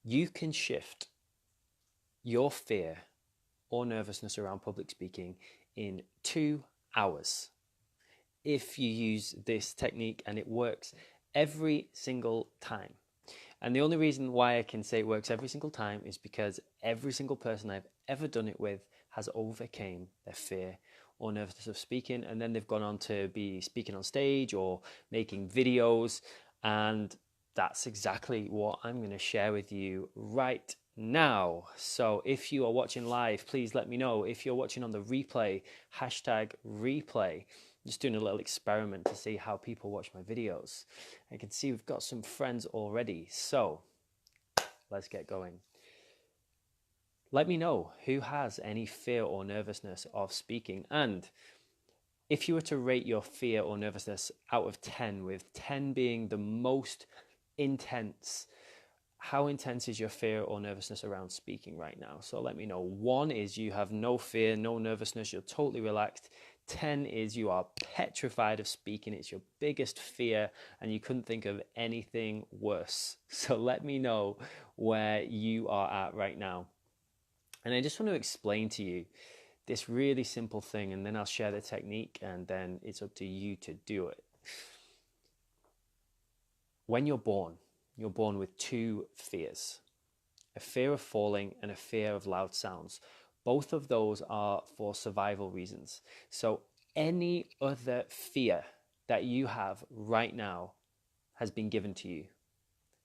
You can shift your fear or nervousness around public speaking in 2 hours if you use this technique, and it works every single time. And the only reason why I can say it works every single time is because every single person I've ever done it with has overcame their fear or nervousness of speaking, and then they've gone on to be speaking on stage or making videos. And that's exactly what I'm going to share with you right now. So if you are watching live, please let me know. If you're watching on the replay, hashtag replay. Just doing a little experiment to see how people watch my videos. I can see we've got some friends already, so let's get going. Let me know who has any fear or nervousness of speaking, and if you were to rate your fear or nervousness out of 10, with 10 being the most intense, how intense is your fear or nervousness around speaking right now? So let me know. 1 is you have no fear, no nervousness, you're totally relaxed. 10 is you are petrified of speaking. It's your biggest fear and you couldn't think of anything worse. So let me know where you are at right now. And I just want to explain to you this really simple thing, and then I'll share the technique, and then it's up to you to do it. When you're born with 2 fears, a fear of falling and a fear of loud sounds. Both of those are for survival reasons. So any other fear that you have right now has been given to you.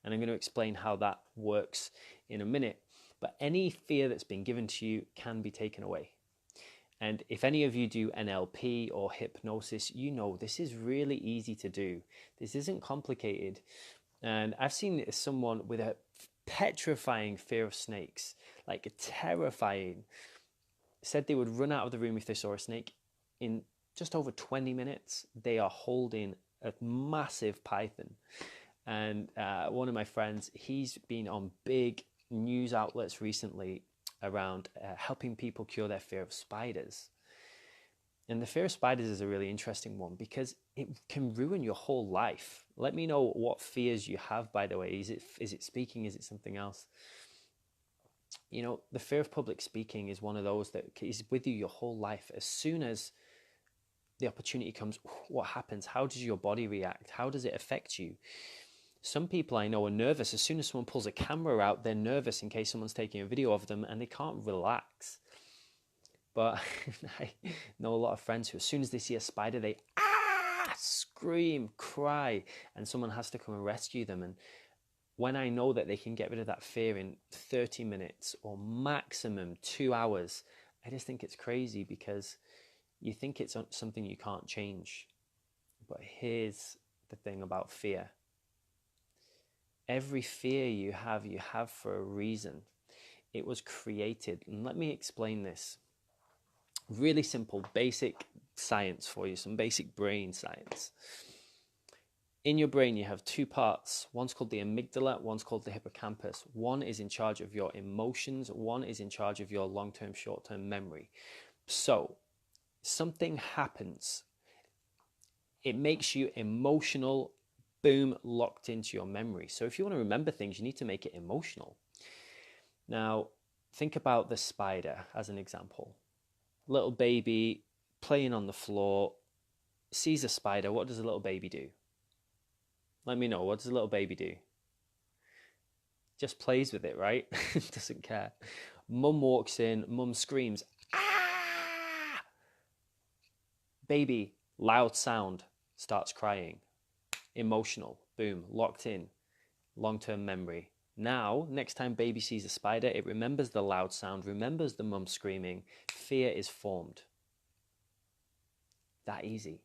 And I'm going to explain how that works in a minute. But any fear that's been given to you can be taken away. And if any of you do NLP or hypnosis, you know this is really easy to do. This isn't complicated. And I've seen someone with a petrifying fear of snakes, like a terrifying, said they would run out of the room if they saw a snake. In just over 20 minutes, they are holding a massive python. And one of my friends, he's been on big news outlets recently around helping people cure their fear of spiders. And the fear of spiders is a really interesting one because it can ruin your whole life. Let me know what fears you have, by the way. Is it speaking? Is it something else? You know, the fear of public speaking is one of those that is with you your whole life. As soon as the opportunity comes, what happens? How does your body react? How does it affect you? Some people I know are nervous. As soon as someone pulls a camera out, they're nervous in case someone's taking a video of them, and they can't relax. But I know a lot of friends who, as soon as they see a spider, they scream, cry, and someone has to come and rescue them. And when I know that they can get rid of that fear in 30 minutes or maximum 2 hours, I just think it's crazy, because you think it's something you can't change. But here's the thing about fear. Every fear you have for a reason. It was created. And let me explain this. Really simple, basic science for you, some basic brain science. In your brain, you have 2 parts. One's called the amygdala, one's called the hippocampus. One is in charge of your emotions, one is in charge of your long-term, short-term memory. So, something happens. It makes you emotional, boom, locked into your memory. So if you want to remember things, you need to make it emotional. Now, think about the spider as an example. Little baby playing on the floor, sees a spider. What does a little baby do? Let me know. What does a little baby do? Just plays with it, right? Doesn't care. Mum walks in, mum screams, ah! Baby, loud sound, starts crying. Emotional, boom, locked in, long-term memory. Now, next time baby sees a spider, it remembers the loud sound, remembers the mum screaming, fear is formed. That easy.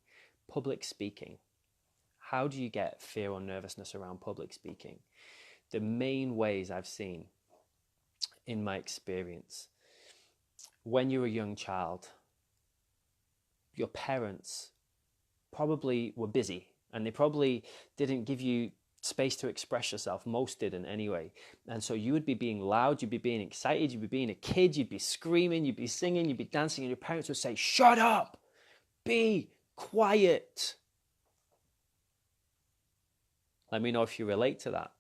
Public speaking. How do you get fear or nervousness around public speaking? The main ways I've seen in my experience, when you're a young child, your parents probably were busy and they probably didn't give you space to express yourself. Most didn't anyway. And so you would be being loud, you'd be being excited, you'd be being a kid, you'd be screaming, you'd be singing, you'd be dancing, and your parents would say, shut up, be quiet. Let me know if you relate to that.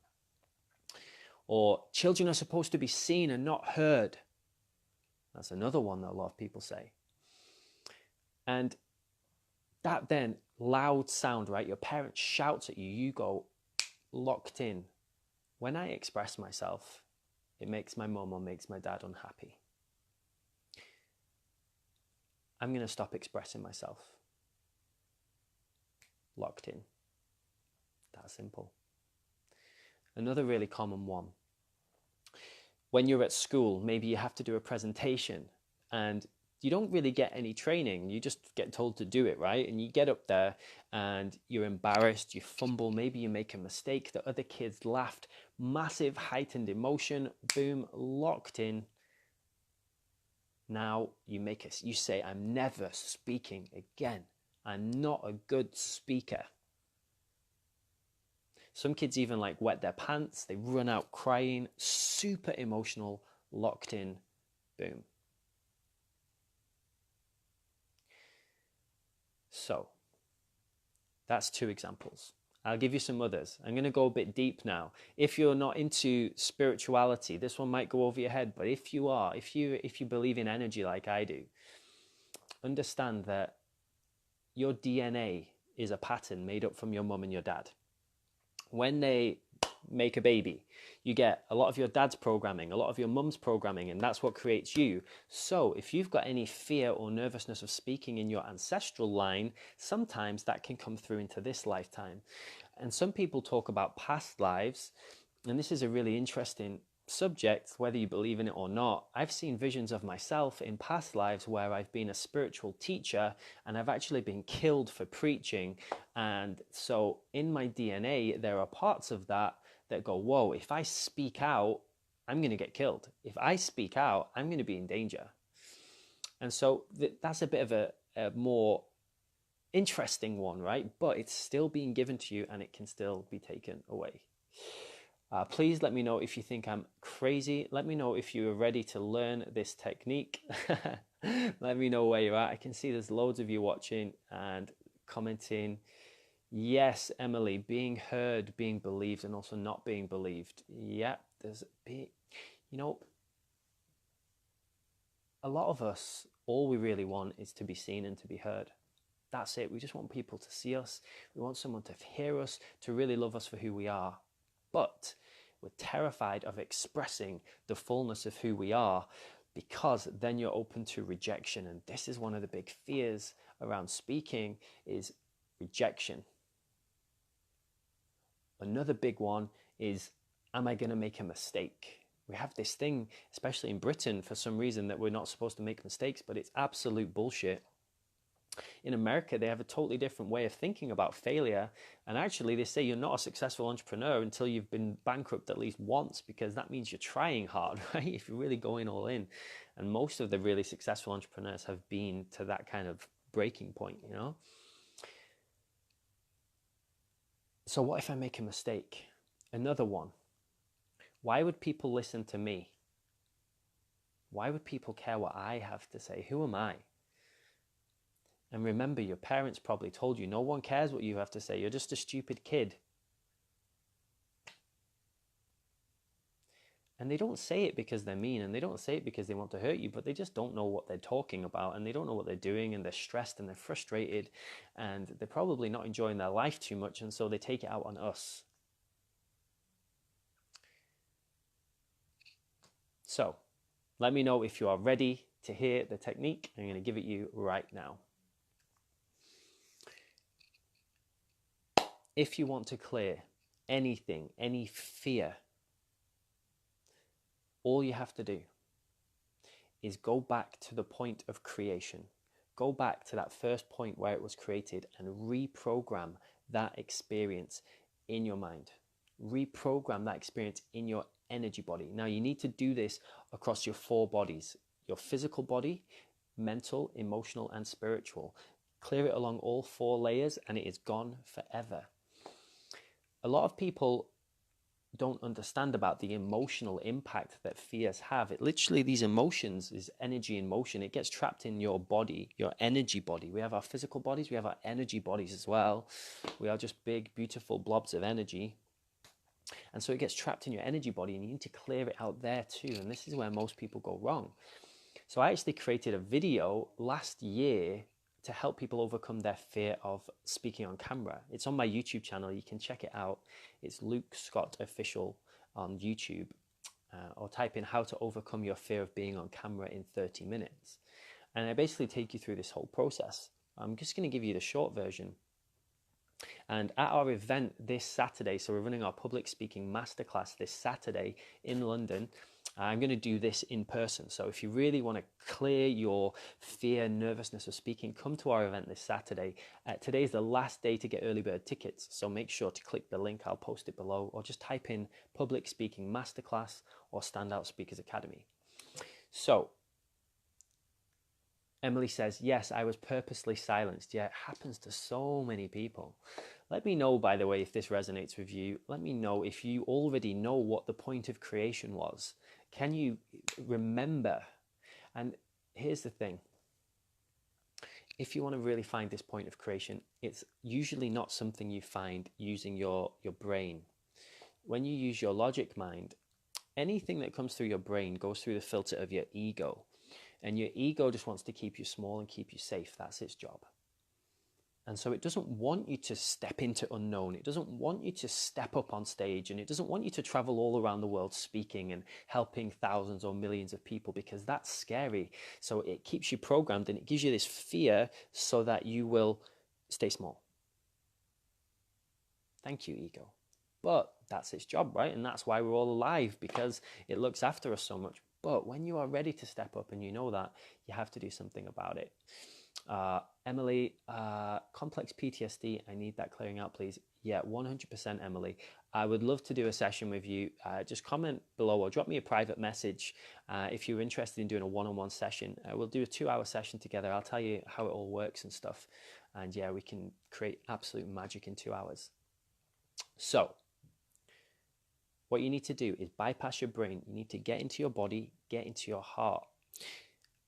Or children are supposed to be seen and not heard. That's another one that a lot of people say. And that then loud sound, right? Your parent shouts at you, you go locked in. When I express myself, it makes my mum or makes my dad unhappy. I'm going to stop expressing myself. Locked in. That simple. Another really common one. When you're at school, maybe you have to do a presentation and you don't really get any training. You just get told to do it, right? And you get up there and you're embarrassed, you fumble, maybe you make a mistake. The other kids laughed, massive heightened emotion, boom, locked in. Now you say, I'm never speaking again. I'm not a good speaker. Some kids even like wet their pants. They run out crying, super emotional, locked in, boom. So that's 2 examples. I'll give you some others. I'm going to go a bit deep now. If you're not into spirituality, this one might go over your head. But if you are, if you believe in energy like I do, understand that your DNA is a pattern made up from your mum and your dad. When they make a baby, you get a lot of your dad's programming, a lot of your mum's programming, and that's what creates you. So if you've got any fear or nervousness of speaking in your ancestral line, sometimes that can come through into this lifetime. And some people talk about past lives, and this is a really interesting subject, whether you believe in it or not. I've seen visions of myself in past lives where I've been a spiritual teacher and I've actually been killed for preaching. And so in my DNA, there are parts of that go, whoa, if I speak out, I'm going to get killed. If I speak out, I'm going to be in danger. And so that's a bit of a more interesting one, right? But it's still being given to you and it can still be taken away. Please let me know if you think I'm crazy. Let me know if you're ready to learn this technique. Let me know where you're at. I can see there's loads of you watching and commenting. Yes, Emily, being heard, being believed, and also not being believed. Yeah, a lot of us, all we really want is to be seen and to be heard. That's it. We just want people to see us. We want someone to hear us, to really love us for who we are. But we're terrified of expressing the fullness of who we are, because then you're open to rejection. And this is one of the big fears around speaking, is rejection. Another big one is, am I going to make a mistake? We have this thing, especially in Britain, for some reason, that we're not supposed to make mistakes, but it's absolute bullshit. In America, they have a totally different way of thinking about failure. And actually, they say you're not a successful entrepreneur until you've been bankrupt at least once, because that means you're trying hard, right? If you're really going all in. And most of the really successful entrepreneurs have been to that kind of breaking point, you know? So what if I make a mistake? Another one. Why would people listen to me? Why would people care what I have to say? Who am I? And remember, your parents probably told you, no one cares what you have to say. You're just a stupid kid. And they don't say it because they're mean, and they don't say it because they want to hurt you, but they just don't know what they're talking about, and they don't know what they're doing, and they're stressed and they're frustrated, and they're probably not enjoying their life too much, and so they take it out on us. So, let me know if you are ready to hear the technique. I'm going to give it you right now. If you want to clear anything, any fear, all you have to do is go back to the point of creation. Go back to that first point where it was created and reprogram that experience in your mind. Reprogram that experience in your energy body. Now, you need to do this across your 4 bodies: your physical body, mental, emotional, and spiritual. Clear it along all 4 layers and it is gone forever. A lot of people don't understand about the emotional impact that fears have. It literally, these emotions is energy in motion. It gets trapped in your body, your energy body. We have our physical bodies, we have our energy bodies as well. We are just big, beautiful blobs of energy. And so it gets trapped in your energy body, and you need to clear it out there too. And this is where most people go wrong. So I actually created a video last year to help people overcome their fear of speaking on camera. It's on my YouTube channel. You can check it out. It's Luke Scott Official on YouTube, or type in how to overcome your fear of being on camera in 30 minutes. And I basically take you through this whole process. I'm just going to give you the short version. And at our event this Saturday, so we're running our public speaking masterclass this Saturday in London. I'm going to do this in person. So if you really want to clear your fear, nervousness of speaking, come to our event this Saturday. Today is the last day to get early bird tickets. So make sure to click the link. I'll post it below, or just type in public speaking masterclass or Standout Speakers Academy. So Emily says, yes, I was purposely silenced. Yeah, it happens to so many people. Let me know, by the way, if this resonates with you. Let me know if you already know what the point of creation was. Can you remember? And here's the thing. If you want to really find this point of creation, it's usually not something you find using your brain. When you use your logic mind, anything that comes through your brain goes through the filter of your ego. And your ego just wants to keep you small and keep you safe. That's its job. And so it doesn't want you to step into unknown. It doesn't want you to step up on stage, and it doesn't want you to travel all around the world speaking and helping thousands or millions of people, because that's scary. So it keeps you programmed, and it gives you this fear so that you will stay small. Thank you, ego. But that's its job, right? And that's why we're all alive, because it looks after us so much. But when you are ready to step up and you know that, you have to do something about it. Emily, complex PTSD, I need that clearing out, please. Yeah, 100%, Emily. I would love to do a session with you. Just comment below or drop me a private message if you're interested in doing a one-on-one session. We'll do a 2-hour session together. I'll tell you how it all works and stuff. And yeah, we can create absolute magic in 2 hours. So what you need to do is bypass your brain. You need to get into your body, get into your heart.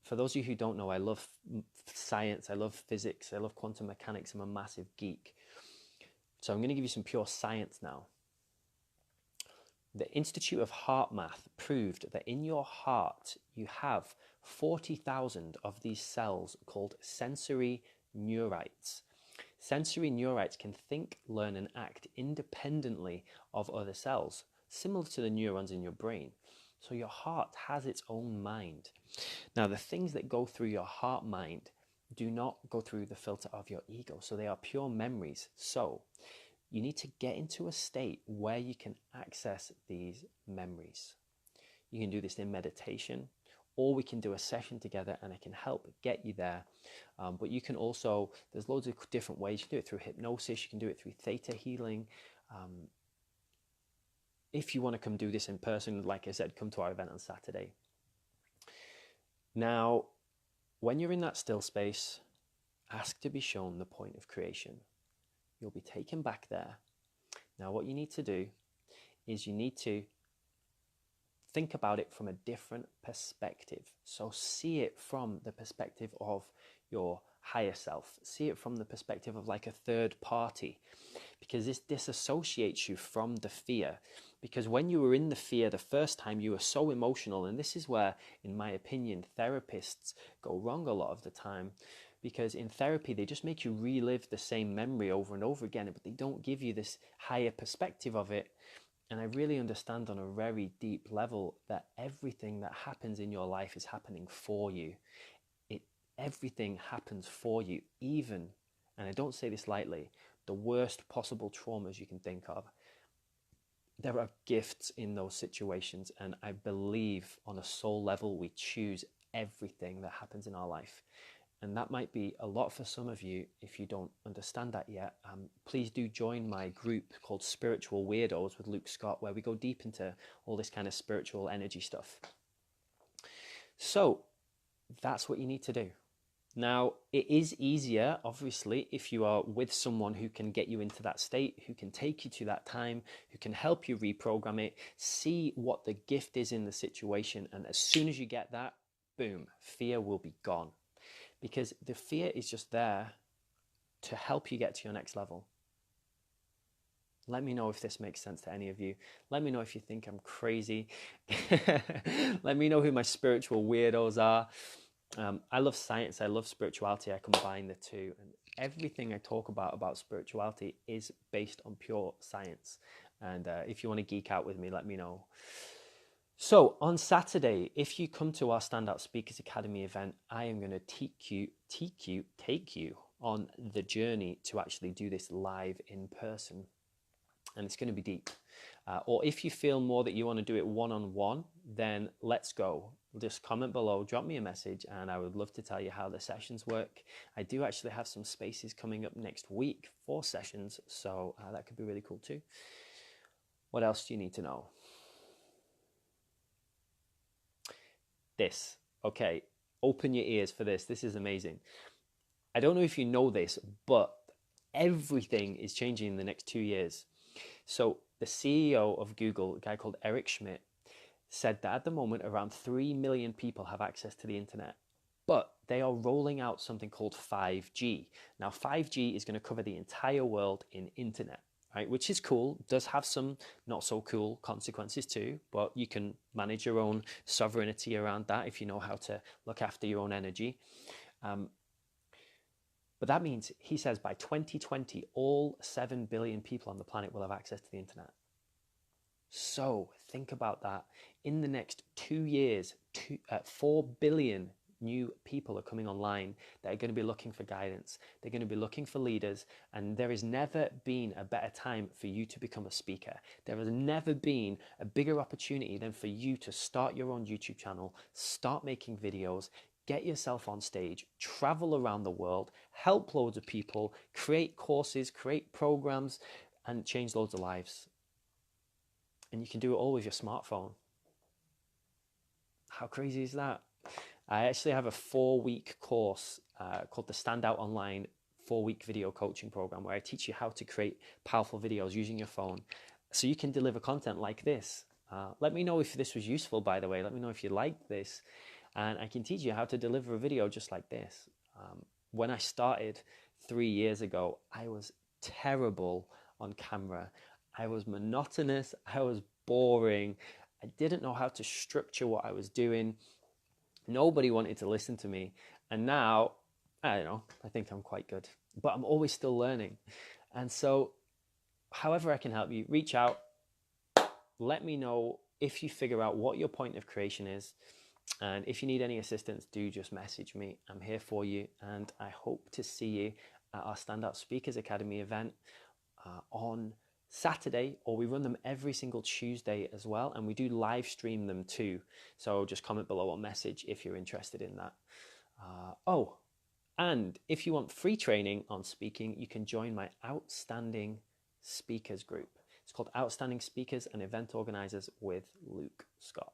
For those of you who don't know, I love science, I love physics, I love quantum mechanics. I'm a massive geek. So I'm going to give you some pure science now. The Institute of Heart Math proved that in your heart, you have 40,000 of these cells called sensory neurites. Sensory neurites can think, learn, and act independently of other cells, similar to the neurons in your brain. So your heart has its own mind. Now, the things that go through your heart mind do not go through the filter of your ego. So they are pure memories. So you need to get into a state where you can access these memories. You can do this in meditation, or we can do a session together and I can help get you there. But you can also, there's loads of different ways. You can do it through hypnosis. You can do it through theta healing. If you want to come do this in person, like I said, come to our event on Saturday. Now, when you're in that still space, ask to be shown the point of creation. You'll be taken back there. Now, what you need to do is you need to think about it from a different perspective. So see it from the perspective of your higher self. See it from the perspective of like a third party, because this disassociates you from the fear. Because when you were in the fear the first time, you were so emotional. And this is where, in my opinion, therapists go wrong a lot of the time. Because in therapy, they just make you relive the same memory over and over again, but they don't give you this higher perspective of it. And I really understand on a very deep level that everything that happens in your life is happening for you. Everything happens for you, even, and I don't say this lightly, the worst possible traumas you can think of. There are gifts in those situations, and I believe on a soul level we choose everything that happens in our life. And that might be a lot for some of you if you don't understand that yet. Please do join my group called Spiritual Weirdos with Luke Scott, where we go deep into all this kind of spiritual energy stuff. So that's what you need to do. Now, it is easier, obviously, if you are with someone who can get you into that state, who can take you to that time, who can help you reprogram it, see what the gift is in the situation. And as soon as you get that, boom, fear will be gone. Because the fear is just there to help you get to your next level. Let me know if this makes sense to any of you. Let me know if you think I'm crazy. Let me know who my spiritual weirdos are. I love science. I love spirituality. I combine the two. And everything I talk about spirituality is based on pure science. And if you want to geek out with me, let me know. So on Saturday, if you come to our Standout Speakers Academy event, I am going to take you on the journey to actually do this live in person. And it's going to be deep. Or if you feel more that you want to do it one-on-one, then let's go. Just comment below, drop me a message, and I would love to tell you how the sessions work. I do actually have some spaces coming up next week for sessions, so that could be really cool too. What else do you need to know? This, okay, open your ears for this. This is amazing. I don't know if you know this, but everything is changing in the next 2 years. So the CEO of Google, a guy called Eric Schmidt, said that at the moment around 3 million people have access to the internet, but they are rolling out something called 5G. Now 5G is going to cover the entire world in internet, right? Which is cool, does have some not so cool consequences too, but you can manage your own sovereignty around that if you know how to look after your own energy. But that means, he says, by 2020, all 7 billion people on the planet will have access to the internet. So think about that. In the next 2 years, 4 billion new people are coming online that are going to be looking for guidance. They're going to be looking for leaders. And there has never been a better time for you to become a speaker. There has never been a bigger opportunity than for you to start your own YouTube channel, start making videos, get yourself on stage, travel around the world, help loads of people, create courses, create programs, and change loads of lives. And you can do it all with your smartphone. How crazy is that? I actually have a 4-week course called the Standout Online 4-week video coaching program, where I teach you how to create powerful videos using your phone so you can deliver content like this. Let me know if this was useful, by the way. Let me know if you liked this. And I can teach you how to deliver a video just like this. When I started 3 years ago, I was terrible on camera. I was monotonous. I was boring. I didn't know how to structure what I was doing. Nobody wanted to listen to me. And now, I don't know, I think I'm quite good. But I'm always still learning. And so, however I can help you, reach out. Let me know if you figure out what your point of creation is. And if you need any assistance, do just message me. I'm here for you. And I hope to see you at our Standout Speakers Academy event on Saturday, or we run them every single Tuesday as well. And we do live stream them too. So just comment below or message if you're interested in that. And if you want free training on speaking, you can join my Outstanding Speakers group. It's called Outstanding Speakers and Event Organizers with Luke Scott.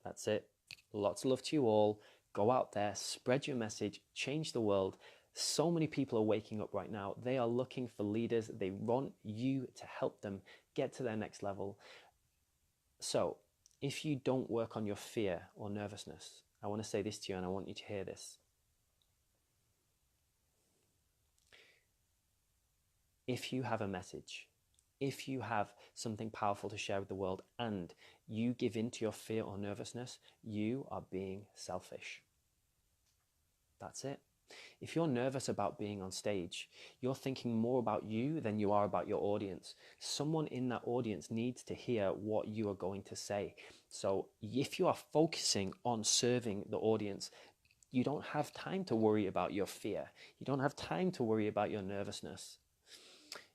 That's it. Lots of love to you all. Go out there, spread your message, change the world. So many people are waking up right now. They are looking for leaders. They want you to help them get to their next level. So if you don't work on your fear or nervousness, I want to say this to you, and I want you to hear this. If you have a message, if you have something powerful to share with the world, and you give in to your fear or nervousness, you are being selfish. That's it. If you're nervous about being on stage, you're thinking more about you than you are about your audience. Someone in that audience needs to hear what you are going to say. So if you are focusing on serving the audience, you don't have time to worry about your fear. You don't have time to worry about your nervousness.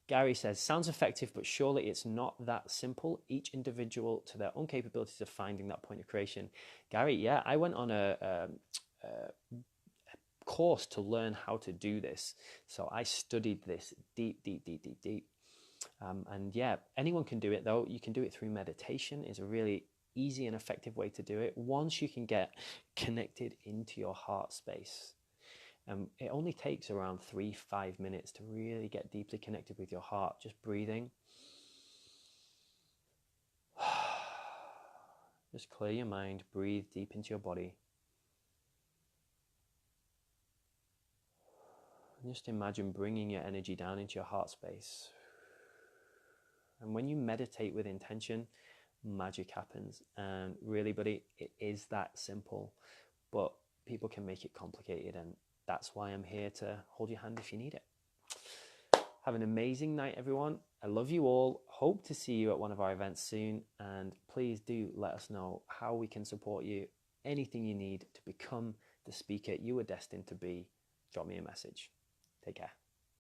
Gary says, sounds effective, but surely it's not that simple. Each individual to their own capabilities of finding that point of creation. Gary, yeah, I went on a course to learn how to do this. So I studied this deep. And yeah, anyone can do it though. You can do it through meditation. It's a really easy and effective way to do it. Once you can get connected into your heart space. It only takes around 3-5 minutes to really get deeply connected with your heart. Just breathing. Just clear your mind, breathe deep into your body. And just imagine bringing your energy down into your heart space. And when you meditate with intention, magic happens. And really, buddy, it is that simple, but people can make it complicated. And that's why I'm here to hold your hand if you need it. Have an amazing night, everyone. I love you all. Hope to see you at one of our events soon. And please do let us know how we can support you. Anything you need to become the speaker you were destined to be, drop me a message. Take care.